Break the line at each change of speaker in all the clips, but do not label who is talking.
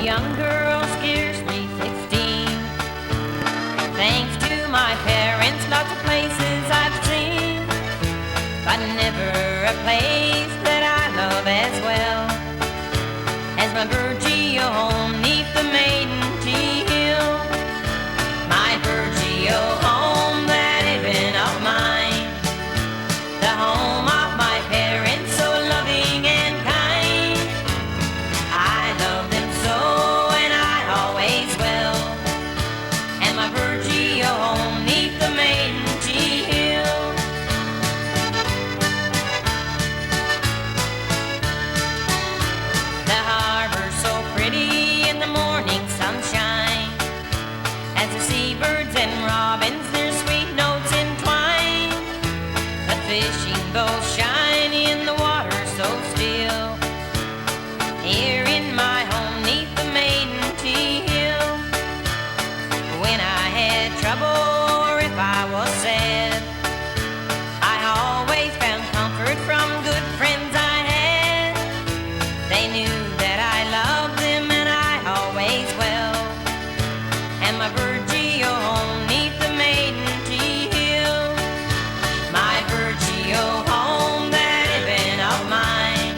young girl, scarcely 16. Thanks to my parents, lots of places I've seen, but never a place that I love as well as my Birdie home 'neath the maiden tea hill. My Birdie home, that heaven of mine, the home of my parents, so loving and kind. I love them so, and I always will. And my Birdie home 'neath the maiden tea hill. The harbor's so pretty in the morning sunshine, as the seabirds and robins their sweet notes entwine. But fishing goes shiny in the water so still, here in my home 'neath the maiden tea hill. When I had trouble or if I was sad, I always found comfort from good friends I had. They knew that I loved them and I always will. And my Birdie home 'neath the maiden tea hill. My Birdie home, that heaven of mine,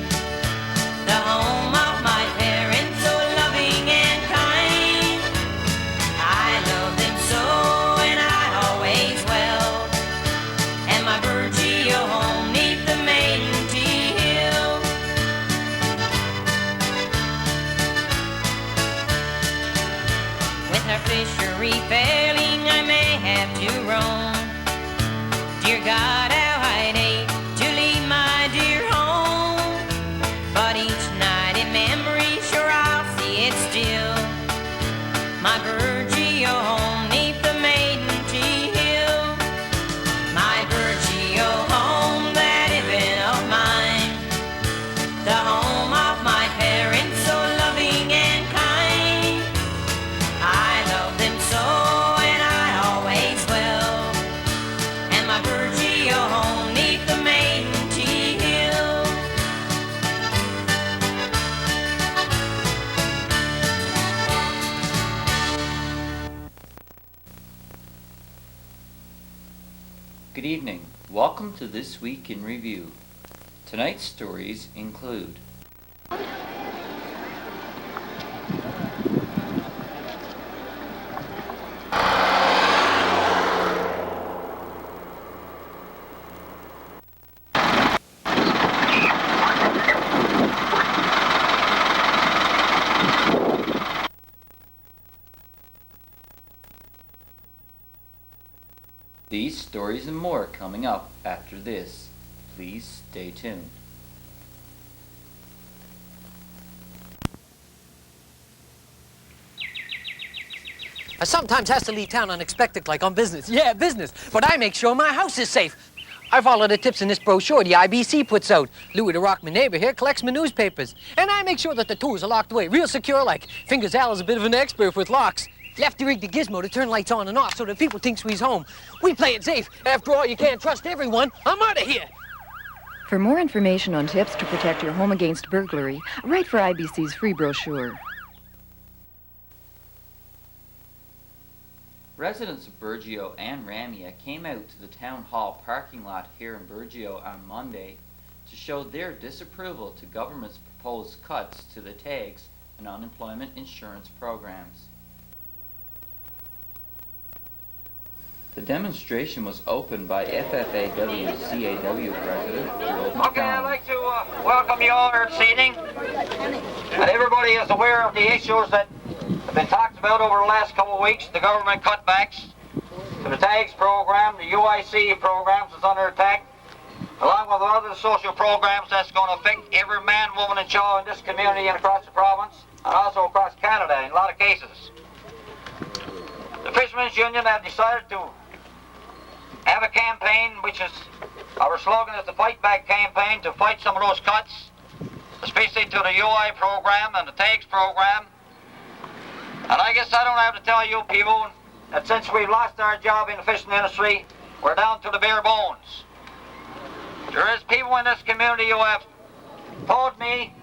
the home of my parents, so loving and kind. I love them so, and I always will. And my Birdie home 'neath the maiden tea hill. With her fishery failing, I may have to roam. Dear God, how I'd hate to leave my dear home, but each night in memory, sure I'll see it still. My Birdie home 'neath the maiden tea hill. My Birdie home, that heaven of mine, the home of my parents, so loving and kind. I love them so, and I always will. And my Birdie home 'neath the maiden tea hill.
Good evening. Welcome to This Week in Review. Tonight's stories include these stories and more coming up after this. Please stay tuned.
I sometimes has to leave town unexpected, like on business. Yeah, business. But I make sure my house is safe. I follow the tips in this brochure the IBC puts out. Louis the Rock, my neighbor here, collects my newspapers. And I make sure that the tools are locked away real secure, like Fingers Al is a bit of an expert with locks. Lefty rigged the gizmo to turn lights on and off so that people think he's home. We play it safe. After all, you can't trust everyone. I'm out of here.
For more information on tips to protect your home against burglary, write for IBC's free brochure.
Residents of Burgeo and Ramia came out to the town hall parking lot here in Burgeo on Monday to show their disapproval to government's proposed cuts to the tags and unemployment insurance programs. The demonstration was opened by FFAW-CAW President Gerald McDonald.
Okay, I'd like to welcome you all here this evening. And everybody is aware of the issues that have been talked about over the last couple of weeks. The government cutbacks to the TAGS program, the UIC programs that's under attack, along with other social programs that's going to affect every man, woman, and child in this community and across the province, and also across Canada in a lot of cases. The Fishermen's Union have decided to have a campaign, which is, our slogan is the Fight Back campaign, to fight some of those cuts, especially to the UI program and the TAGS program. And I guess I don't have to tell you people that since we've lost our job in the fishing industry, we're down to the bare bones. There is people in this community who have told me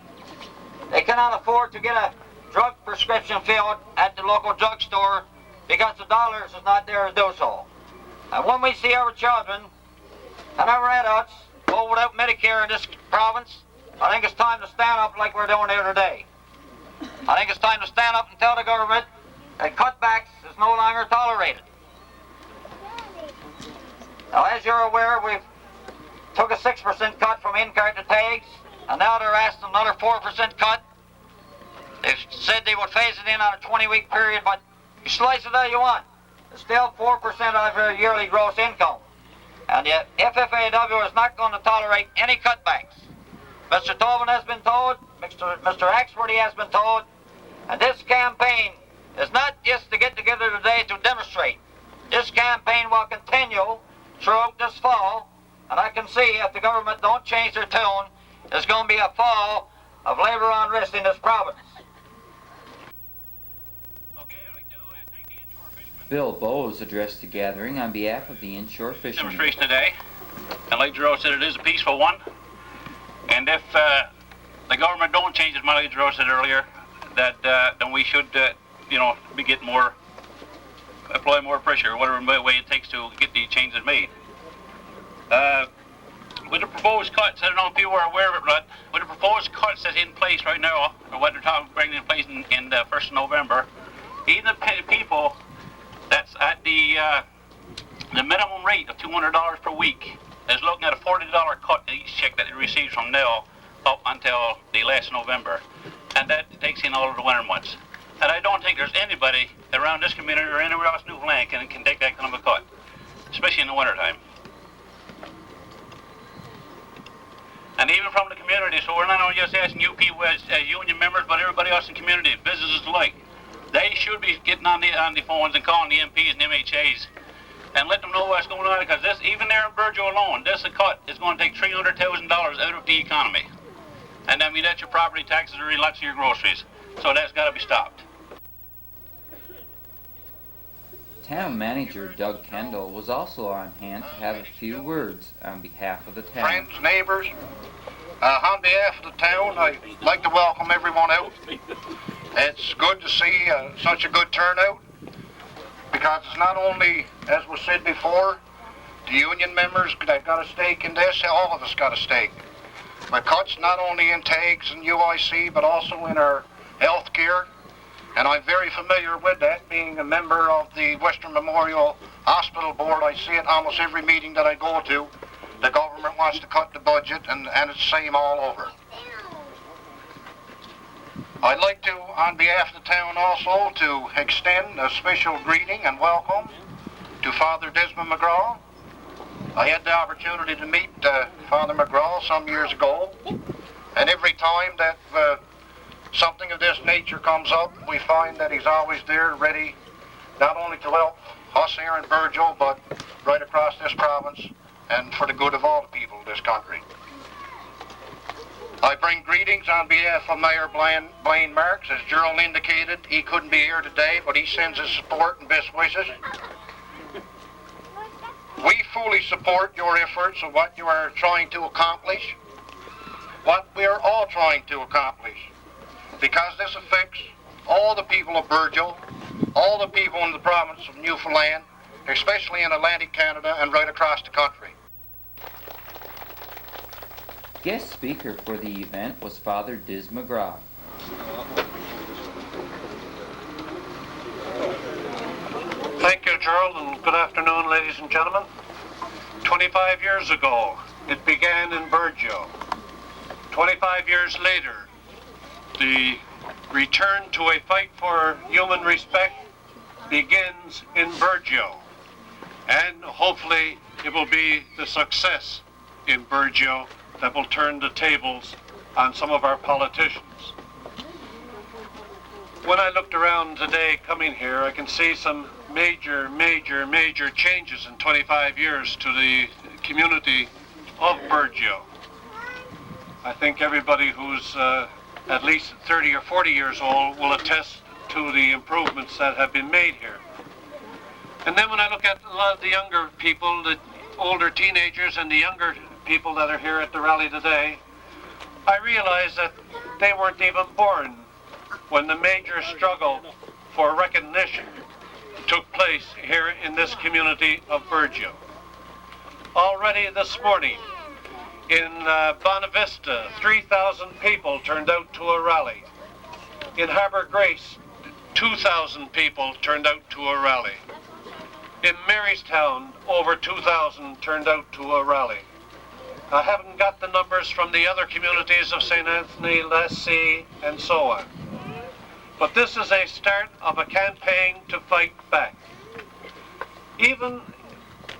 they cannot afford to get a drug prescription filled at the local drugstore because the dollars is not there to do so. And when we see our children and our adults go without Medicare in this province, I think it's time to stand up like we're doing here today. I think it's time to stand up and tell the government that cutbacks is no longer tolerated. Now, as you're aware, we've took a 6% cut from in-cart to tags, and now they're asking another 4% cut. They said they would phase it in on a 20-week period, but you slice it how you want. It's still 4% of your yearly gross income. And the FFAW is not going to tolerate any cutbacks. Mr. Tobin has been told, Mr. Axworthy has been told, and this campaign is not just to get together today to demonstrate. This campaign will continue throughout this fall, and I can see if the government don't change their tune, there's going to be a fall of labor unrest in this province.
Bill Bowes addressed the gathering on behalf of the inshore fishermen.
Demonstration today, and like Drew said, it is a peaceful one. And if the government don't change its mind, like Drew said earlier, that then we should, be getting more, apply more pressure, whatever way it takes to get these changes made. With the proposed cuts, I don't know if people are aware of it, but with the proposed cuts that's in place right now, or what they're talking about bringing in place in the 1st of November, even the people that's at the minimum rate of $200 per week is looking at a $40 cut in each check that it receives from now up until the last November. And that takes in all of the winter months. And I don't think there's anybody around this community or anywhere else in Newfoundland can take that kind of a cut, especially in the wintertime. And even from the community, so we're not only just asking you people as union members, but everybody else in the community, businesses alike. They should be getting on the phones and calling the MPs and MHAs and let them know what's going on, because this, even there in Burgeo alone, this cut is going to take $300,000 out of the economy. And I mean, that's your property taxes or lots of your groceries. So that's got to be stopped.
Town manager Doug Kendall was also on hand to have a few words on behalf of the town.
Friends, neighbors, on behalf of the town, I'd like to welcome everyone out. It's good to see such a good turnout, because it's not only, as was said before, the union members that got a stake in this, all of us got a stake. The cuts not only in tags and UIC, but also in our health care. And I'm very familiar with that, being a member of the Western Memorial Hospital Board. I see it almost every meeting that I go to. The government wants to cut the budget, and it's the same all over. I'd like to, on behalf of the town also, to extend a special greeting and welcome to Father Desmond McGraw. I had the opportunity to meet Father McGraw some years ago, and every time that something of this nature comes up, we find that he's always there, ready not only to help us here in Burgeo, but right across this province and for the good of all the people of this country. I bring greetings on behalf of Mayor Blaine Marks. As Gerald indicated, he couldn't be here today, but he sends his support and best wishes. We fully support your efforts of what you are trying to accomplish, what we are all trying to accomplish, because this affects all the people of Burgeo, all the people in the province of Newfoundland, especially in Atlantic Canada and right across the country.
Guest speaker for the event was Father Diz McGraw.
Thank you, Gerald, and good afternoon, ladies and gentlemen. 25 years ago, it began in Burgeo. 25 years later, the return to a fight for human respect begins in Burgeo. And hopefully it will be the success in Burgeo that will turn the tables on some of our politicians. When I looked around today coming here, I can see some major changes in 25 years to the community of Burgeo. I think everybody who's at least 30 or 40 years old will attest to the improvements that have been made here. And then when I look at a lot of the younger people, the older teenagers and the younger people that are here at the rally today, I realize that they weren't even born when the major struggle for recognition took place here in this community of Burgeo. Already this morning in Bonavista, 3,000 people turned out to a rally. In Harbour Grace, 2,000 people turned out to a rally. In Marystown, over 2,000 turned out to a rally. I haven't got the numbers from the other communities of St. Anthony, Lassie, and so on. But this is a start of a campaign to fight back. Even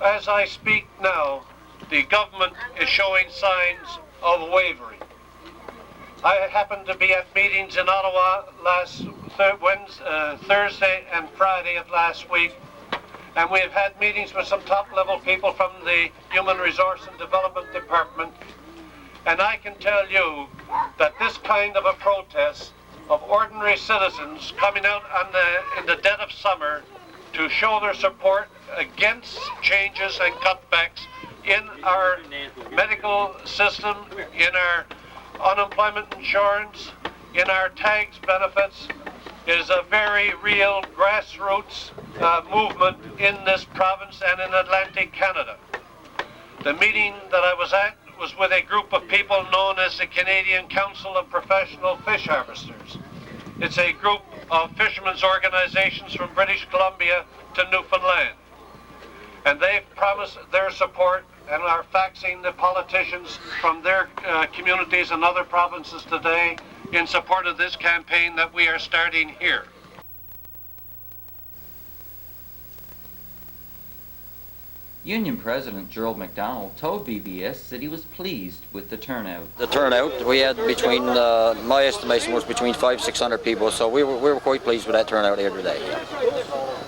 as I speak now, the government is showing signs of wavering. I happened to be at meetings in Ottawa last Thursday and Friday of last week, and we have had meetings with some top-level people from the Human Resource and Development Department, and I can tell you that this kind of a protest of ordinary citizens coming out in the dead of summer to show their support against changes and cutbacks in our medical system, in our unemployment insurance, in our tags benefits, is a very real grassroots movement in this province and in Atlantic Canada. The meeting that I was at was with a group of people known as the Canadian Council of Professional Fish Harvesters. It's a group of fishermen's organizations from British Columbia to Newfoundland. And they've promised their support and are faxing the politicians from their communities and other provinces today in support of this campaign that we are starting here.
Union President Gerald MacDonald told BBS that he was pleased with the turnout.
The turnout, we had between, my estimation was between 500-600 people, so we were quite pleased with that turnout here today.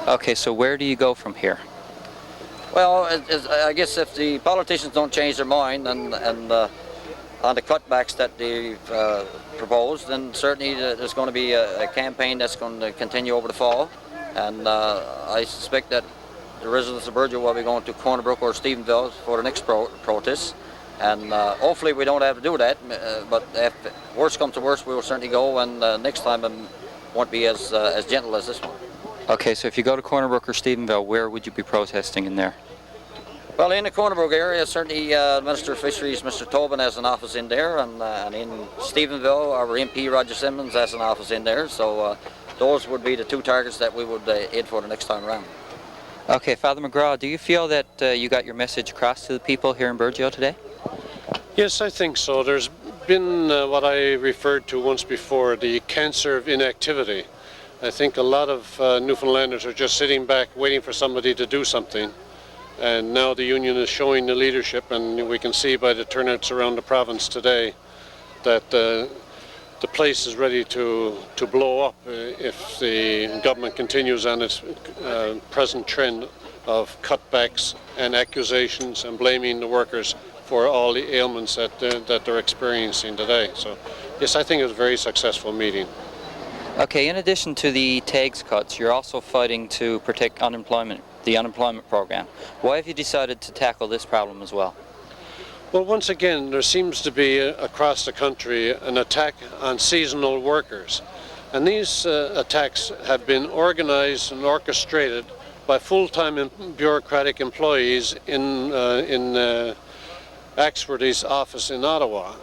Okay, so where do you go from here?
Well, I guess if the politicians don't change their mind and on the cutbacks that they've proposed, then certainly there's going to be a campaign that's going to continue over the fall, and I suspect that the residents of Burgeo will be going to Corner Brook or Stephenville for the next protest, and hopefully we don't have to do that, but if worse comes to worse, we will certainly go, and next time it won't be as gentle as this one.
Okay, so if you go to Corner Brook or Stephenville, where would you be protesting in there?
Well, in the Corner Brook area, certainly Minister of Fisheries, Mr. Tobin, has an office in there, and in Stephenville, our MP, Roger Simmons, has an office in there, so those would be the two targets that we would aid for the next time around.
Okay, Father McGraw, do you feel that you got your message across to the people here in Burgeo today?
Yes, I think so. There's been what I referred to once before, the cancer of inactivity. I think a lot of Newfoundlanders are just sitting back waiting for somebody to do something. And now the union is showing the leadership, and we can see by the turnouts around the province today that the place is ready to blow up if the government continues on its present trend of cutbacks and accusations and blaming the workers for all the ailments that they're experiencing today. So yes, I think it was a very successful meeting.
Okay, in addition to the tags cuts, you're also fighting to protect the unemployment program. Why have you decided to tackle this problem as well?
Well, once again, there seems to be across the country an attack on seasonal workers. And these attacks have been organized and orchestrated by full-time and bureaucratic employees in Axworthy's office in Ottawa.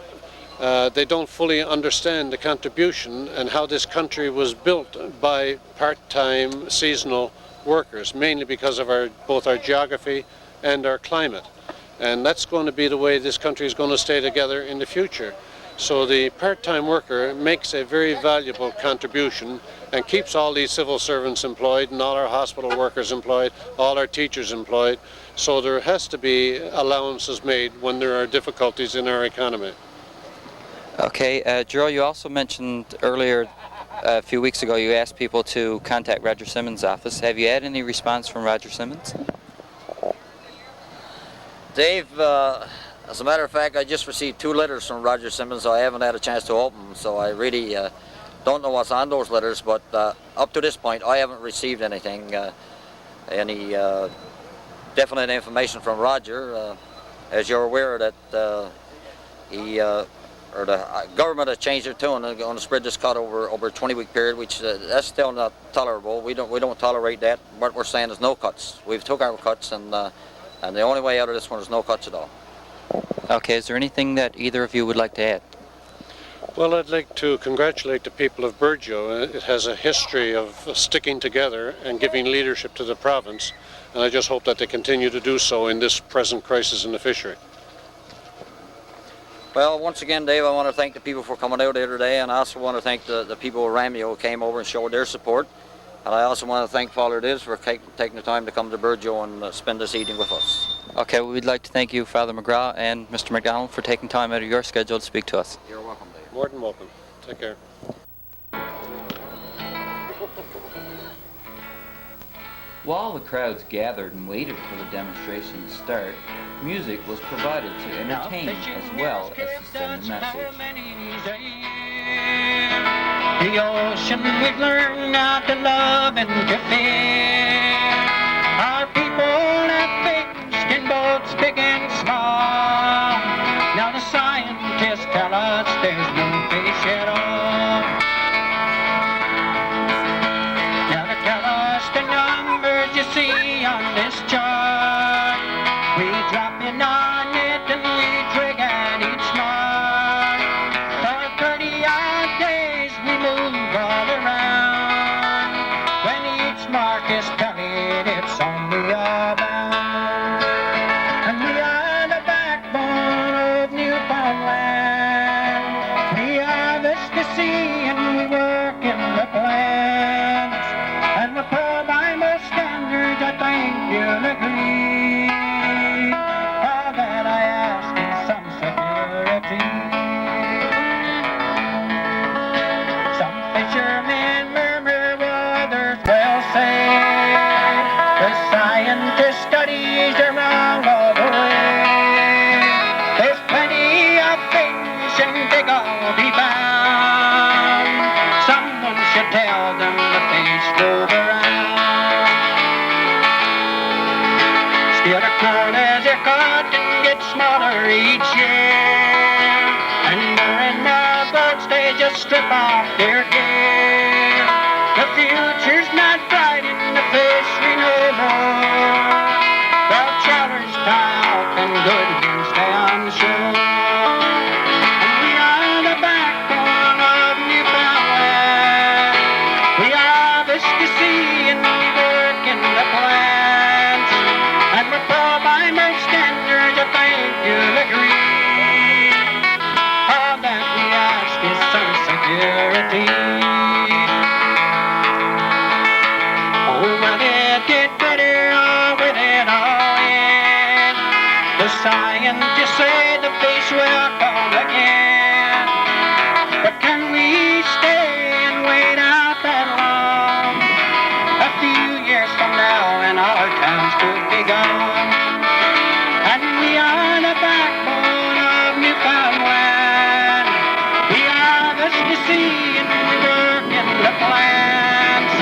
They don't fully understand the contribution and how this country was built by part-time seasonal workers, mainly because of both our geography and our climate. And that's going to be the way this country is going to stay together in the future. So the part-time worker makes a very valuable contribution and keeps all these civil servants employed and all our hospital workers employed, all our teachers employed. So there has to be allowances made when there are difficulties in our economy.
Okay, Joe, you also mentioned earlier, a few weeks ago, you asked people to contact Roger Simmons' office. Have you had any response from Roger Simmons?
Dave, as a matter of fact, I just received 2 letters from Roger Simmons, so I haven't had a chance to open them, so I really don't know what's on those letters, but up to this point, I haven't received anything, any definite information from Roger. As you're aware that he government has changed their tune and going to spread this cut over a 20-week period, which that's still not tolerable. We don't tolerate that. What we're saying is no cuts. We've took our cuts, and the only way out of this one is no cuts at all.
Okay, is there anything that either of you would like to add?
Well, I'd like to congratulate the people of Burgeo. It has a history of sticking together and giving leadership to the province, and I just hope that they continue to do so in this present crisis in the fishery.
Well, once again, Dave, I want to thank the people for coming out here today, and I also want to thank the people of Ramio who came over and showed their support. And I also want to thank Father Diz for taking the time to come to Burgeo and spend this evening with us.
Okay, we'd like to thank you, Father McGrath and Mr. McDonald, for taking time out of your schedule to speak to us.
You're welcome, Dave.
More than welcome. Take care.
While the crowds gathered and waited for the demonstration to start, music was provided to entertain as well as to send a message.
The ocean we've learned now to love and to fear. Our people have fished in boats big and small. Now the scientists tell us there's no fish at all. Now they tell us the numbers you see on this chart. We drop in our net and we drag and eat smart. For 30-odd days we move all around. When each mark is tallied, it's only a bound. And we are the backbone of Newfoundland. We harvest the sea and we work in the plants. And we're poor by most standards, I think you'll agree. All that I ask is some security. Some fishermen murmur while others will say the scientist studies are wrong all the way. There's plenty of fish and big all be bound. Someone should tell them the fish move around. Still the corn as they're caught and get smaller each year. And during the boats they just strip off their gear. The future's not bright in the fishery no more. The trawlers tie out and good men stay on shore. And we are the backbone of Newfoundland. We harvest the sea and we work in the plants. And we're poor by most standards, I think you'll agree. All that we ask is some security. Oh, will it get better or will it all end? The scientists say the fish will come again. But can we stay and wait out that long? A few years from now and our towns could be gone. And we are the backbone of Newfoundland. We harvest the sea and we work in the plants.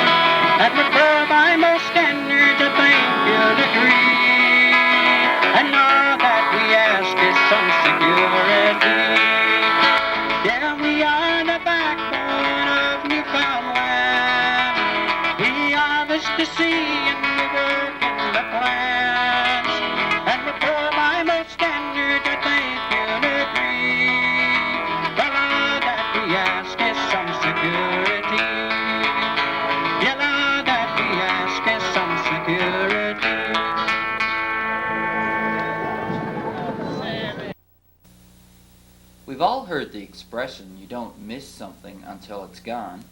And we're poor by most standards, I think you'll agree. And all that we ask is some security. Yeah, we are the backbone of Newfoundland. We harvest the sea and we work in the plants. And we're poor by most standards, I think you'll agree. Well, all that we ask is some security. Yeah, all that we ask is some security.
We've all heard the expression, you don't miss something until it's gone.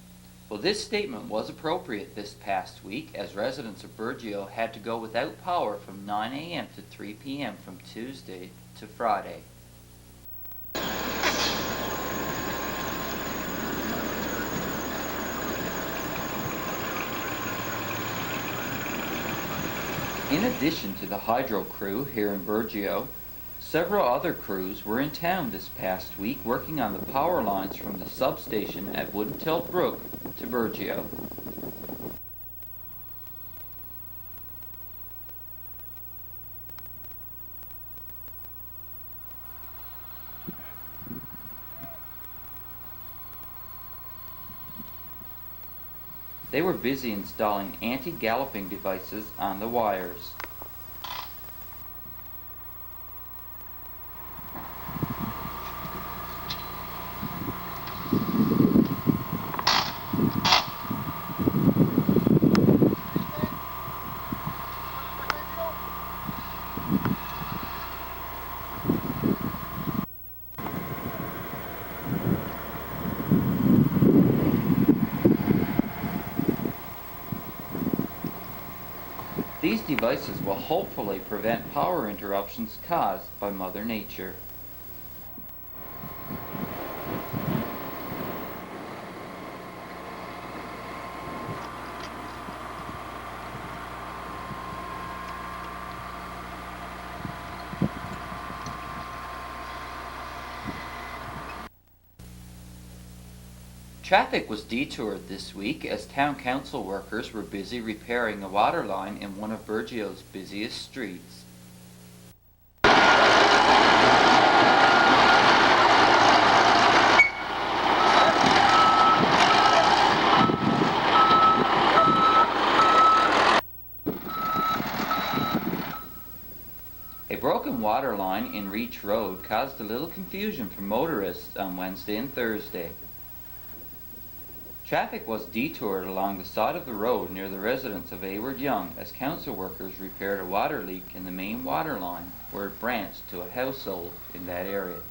Well, this statement was appropriate this past week as residents of Burgeo had to go without power from 9 a.m. to 3 p.m. from Tuesday to Friday. In addition to the hydro crew here in Burgeo, several other crews were in town this past week working on the power lines from the substation at Woodentilt Brook to Burgeo. They were busy installing anti-galloping devices on the wires. These devices will hopefully prevent power interruptions caused by Mother Nature. Traffic was detoured this week as town council workers were busy repairing a water line in one of Burgio's busiest streets. A broken water line in Reach Road caused a little confusion for motorists on Wednesday and Thursday. Traffic was detoured along the side of the road near the residence of Ayward Young as council workers repaired a water leak in the main water line where it branched to a household in that area.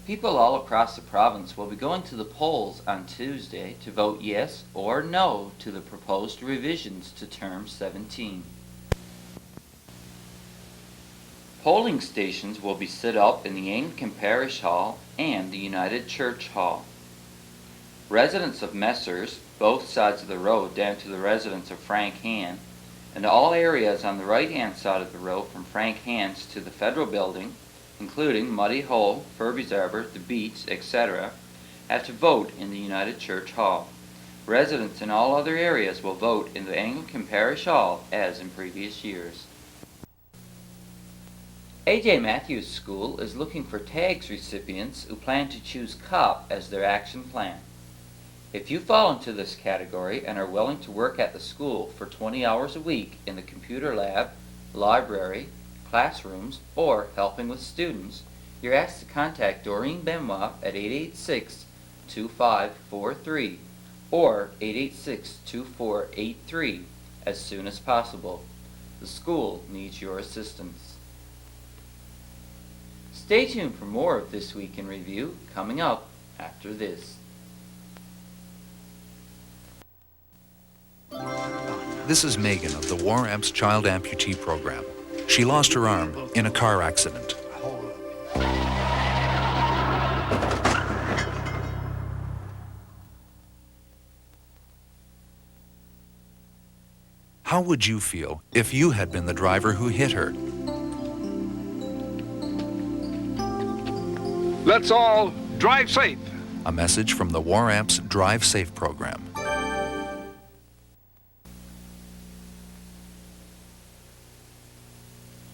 People all across the province will be going to the polls on Tuesday to vote yes or no to the proposed revisions to Term 17. Polling stations will be set up in the Anglican Parish Hall and the United Church Hall. Residents of Messers, both sides of the road down to the residence of Frank Han, and all areas on the right-hand side of the road from Frank Han's to the Federal Building, including Muddy Hole, Furby's Arbor, the Beach, etc., have to vote in the United Church Hall. Residents in all other areas will vote in the Anglican Parish Hall as in previous years. A.J. Matthews School is looking for TAGS recipients who plan to choose COP as their action plan. If you fall into this category and are willing to work at the school for 20 hours a week in the computer lab, library, classrooms, or helping with students, you're asked to contact Doreen Benoit at 886-2543 or 886-2483 as soon as possible. The school needs your assistance. Stay tuned for more of This Week in Review coming up after this.
This is Megan of the War Amps Child Amputee Program. She lost her arm in a car accident. How would you feel if you had been the driver who hit her?
Let's all drive safe.
A message from the War Amps Drive Safe program.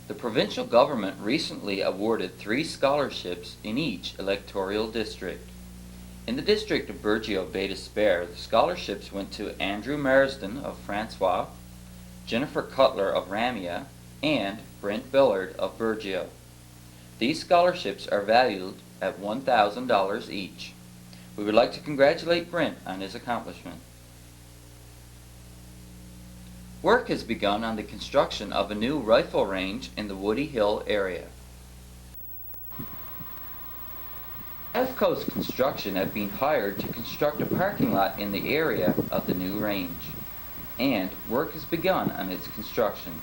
The provincial government recently awarded 3 scholarships in each electoral district. In the district of Burgeo-Bay d'Espoir, the scholarships went to Andrew Marsden of Francois, Jennifer Cutler of Ramia, and Brent Billard of Burgeo. These scholarships are valued at $1,000 each. We would like to congratulate Brent on his accomplishment. Work has begun on the construction of a new rifle range in the Woody Hill area. South Coast Construction have been hired to construct a parking lot in the area of the new range, and work has begun on its construction.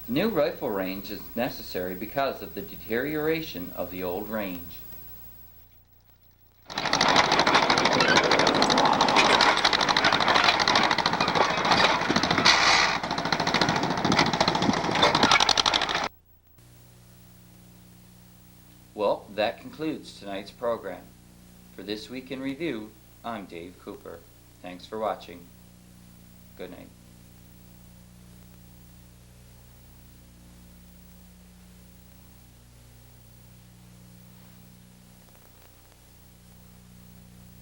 The new rifle range is necessary because of the deterioration of the old range. Well, that concludes tonight's program. For This Week in Review, I'm Dave Cooper. Thanks for watching. Good night.